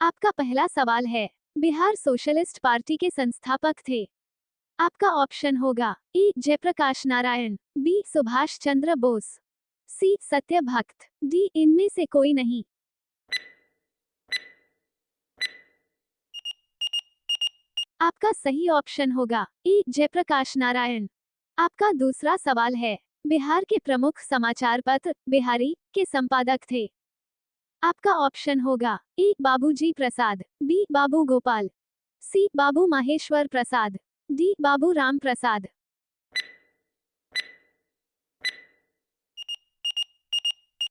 आपका पहला सवाल है, बिहार सोशलिस्ट पार्टी के संस्थापक थे। आपका ऑप्शन होगा ए जयप्रकाश नारायण, बी सुभाष चंद्र बोस, सी सत्य भक्त, डी इनमें से कोई नहीं। आपका सही ऑप्शन होगा ए जयप्रकाश नारायण। आपका दूसरा सवाल है, बिहार के प्रमुख समाचार पत्र बिहारी के संपादक थे। आपका ऑप्शन होगा ए बाबूजी प्रसाद, बी बाबू गोपाल, सी बाबू माहेश्वर प्रसाद, डी बाबू राम प्रसाद।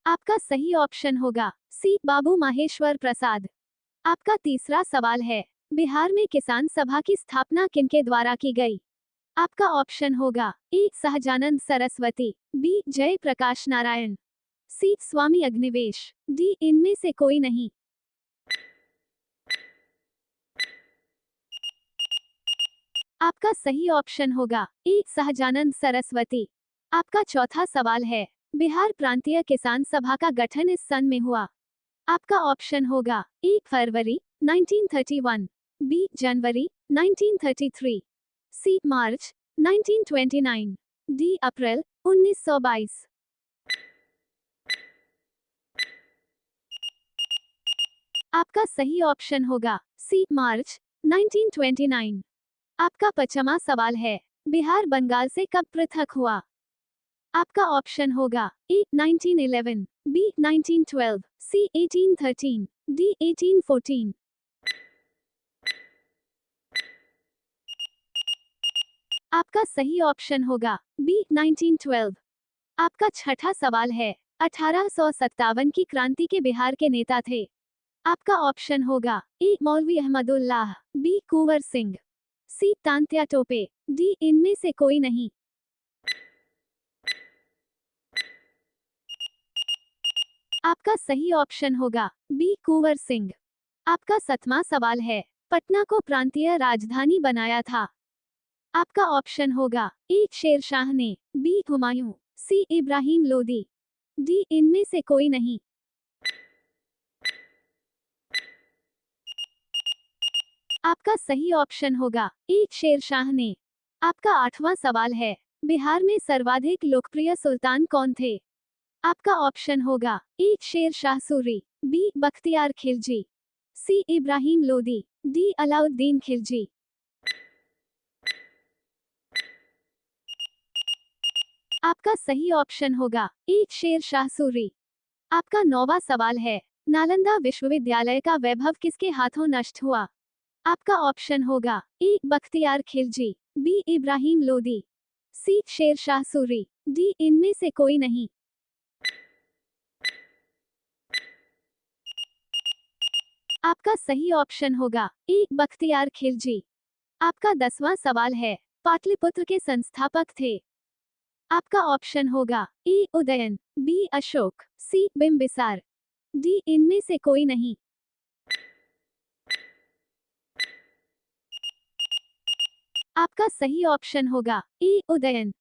आपका सही ऑप्शन होगा सी बाबू माहेश्वर प्रसाद। आपका तीसरा सवाल है, बिहार में किसान सभा की स्थापना किनके द्वारा की गई। आपका ऑप्शन होगा ए सहजानंद सरस्वती, बी जय प्रकाश नारायण, सी स्वामी अग्निवेश, डी इनमें से कोई नहीं। आपका सही ऑप्शन होगा ए सहजानंद सरस्वती। आपका चौथा सवाल है, बिहार प्रांतीय किसान सभा का गठन इस सन में हुआ। आपका ऑप्शन होगा ए फरवरी 1931, बी जनवरी 1933, सी मार्च 1929, डी अप्रैल 1922। आपका सही ऑप्शन होगा सी मार्च 1929। आपका पचमा सवाल है, बिहार बंगाल से कब पृथक हुआ। आपका ऑप्शन होगा ए 1911, बी 1912, सी 1813, डी 1814। आपका सही ऑप्शन होगा बी 1912। आपका छठा सवाल है, 1857 की क्रांति के बिहार के नेता थे। आपका ऑप्शन होगा ए मौलवी अहमदुल्लाह, बी कुंवर सिंह, सी तांत्या टोपे, डी इनमें से कोई नहीं। आपका सही ऑप्शन होगा बी कुंवर सिंह। आपका सतवां सवाल है, पटना को प्रांतीय राजधानी बनाया था। आपका ऑप्शन होगा ए शेर शाह ने, बी हुमायूं, सी इब्राहिम लोदी, डी इनमें से कोई नहीं। आपका सही ऑप्शन होगा ए शेर शाह ने। आपका आठवां सवाल है, बिहार में सर्वाधिक लोकप्रिय सुल्तान कौन थे। आपका ऑप्शन होगा ए शेर शाह सूरी, बी बख्तियार खिलजी, सी इब्राहिम लोदी, डी अलाउद्दीन खिलजी। आपका सही ऑप्शन होगा ए शेर शाह सूरी। आपका नौवां सवाल है, नालंदा विश्वविद्यालय का वैभव किसके हाथों नष्ट हुआ। आपका ऑप्शन होगा ए बख्तियार खिलजी, बी इब्राहिम लोदी, सी शेर शाह सूरी, डी इनमें से कोई नहीं। आपका सही ऑप्शन होगा ए बख्तियार खिलजी। आपका 10वां सवाल है, पाटलिपुत्र के संस्थापक थे। आपका ऑप्शन होगा ए उदयन, बी अशोक, सी बिंबिसार, डी इनमें से कोई नहीं। आपका सही ऑप्शन होगा ए उदयन।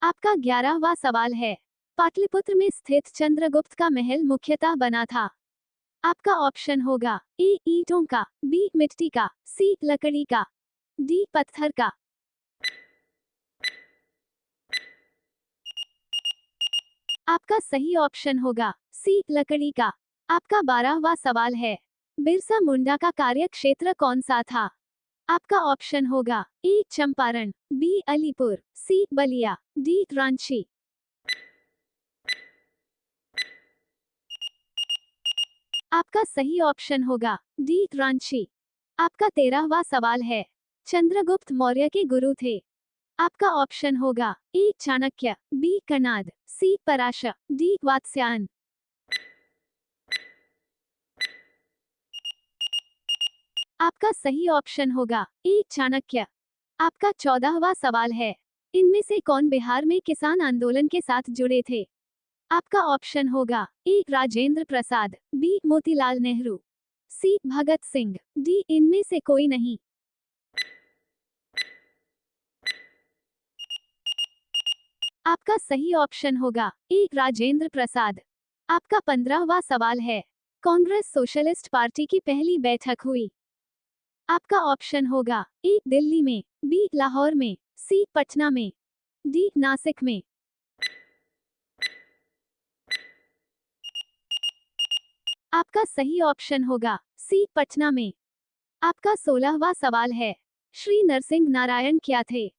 आपका 11वां सवाल है, पाटलिपुत्र में स्थित चंद्रगुप्त का महल मुख्यतः बना था। आपका ऑप्शन होगा ए ईंटों का, बी मिट्टी का, सी लकड़ी का, डी पत्थर का। आपका सही ऑप्शन होगा सी लकड़ी का। आपका 12वां सवाल है, बिरसा मुंडा का कार्य क्षेत्र कौन सा था। आपका ऑप्शन होगा ए चंपारण, बी अलीपुर, सी बलिया, डी रांची। आपका सही ऑप्शन होगा डी रांची। आपका 13वां सवाल है, चंद्रगुप्त मौर्य के गुरु थे। आपका ऑप्शन होगा ए चाणक्य, बी कणाद, सी पराशर, डी वात्स्यायन। आपका सही ऑप्शन होगा ए चाणक्य। आपका 14वां सवाल है, इनमें से कौन बिहार में किसान आंदोलन के साथ जुड़े थे। आपका ऑप्शन होगा ए राजेंद्र प्रसाद, बी मोतीलाल नेहरू, सी भगत सिंह, डी इनमें से कोई नहीं। आपका सही ऑप्शन होगा ए राजेंद्र प्रसाद। आपका 15वां सवाल है, कांग्रेस सोशलिस्ट पार्टी की पहली बैठक हुई? आपका ऑप्शन होगा ए दिल्ली में, बी लाहौर में, सी पटना में, डी नासिक में। आपका सही ऑप्शन होगा सी पटना में। आपका 16वां सवाल है, श्री नरसिंह नारायण क्या थे?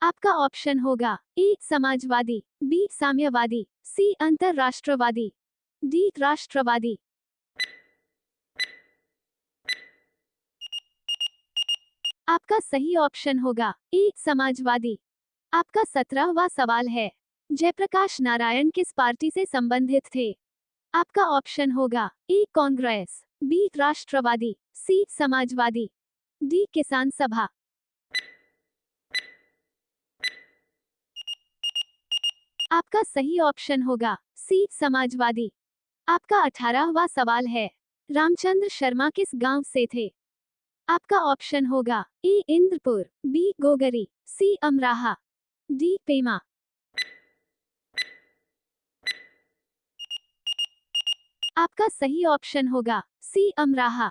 आपका ऑप्शन होगा ए समाजवादी, बी साम्यवादी, सी अंतरराष्ट्रवादी, डी राष्ट्रवादी। आपका सही ऑप्शन होगा ए समाजवादी। आपका 17वां सवाल है, जयप्रकाश नारायण किस पार्टी से संबंधित थे? आपका ऑप्शन होगा ए कांग्रेस, बी राष्ट्रवादी, सी समाजवादी, डी किसान सभा। आपका सही ऑप्शन होगा सी समाजवादी। आपका 18वां सवाल है, रामचंद्र शर्मा किस गांव से थे? आपका ऑप्शन होगा ए इंद्रपुर, बी गोगरी, सी अमराहा, डी पेमा। आपका सही ऑप्शन होगा सी अमराहा।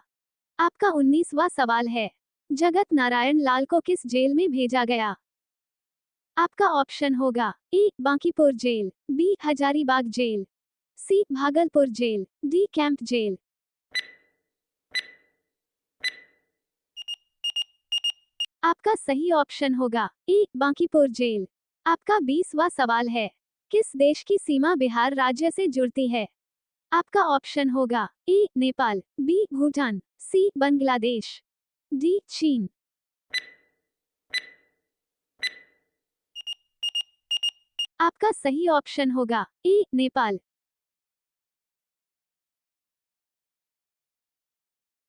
आपका 19वां सवाल है, जगत नारायण लाल को किस जेल में भेजा गया? आपका ऑप्शन होगा A Bankipur jail, B Hazaribagh jail, C Bhagalpur jail, D camp jail. आपका सही ऑप्शन होगा ए बांकीपुर जेल। आपका 20वां सवाल है, किस देश की सीमा बिहार राज्य से जुड़ती है? आपका ऑप्शन होगा ए नेपाल, बी भूटान, सी बांग्लादेश, डी चीन। आपका सही ऑप्शन होगा ए नेपाल।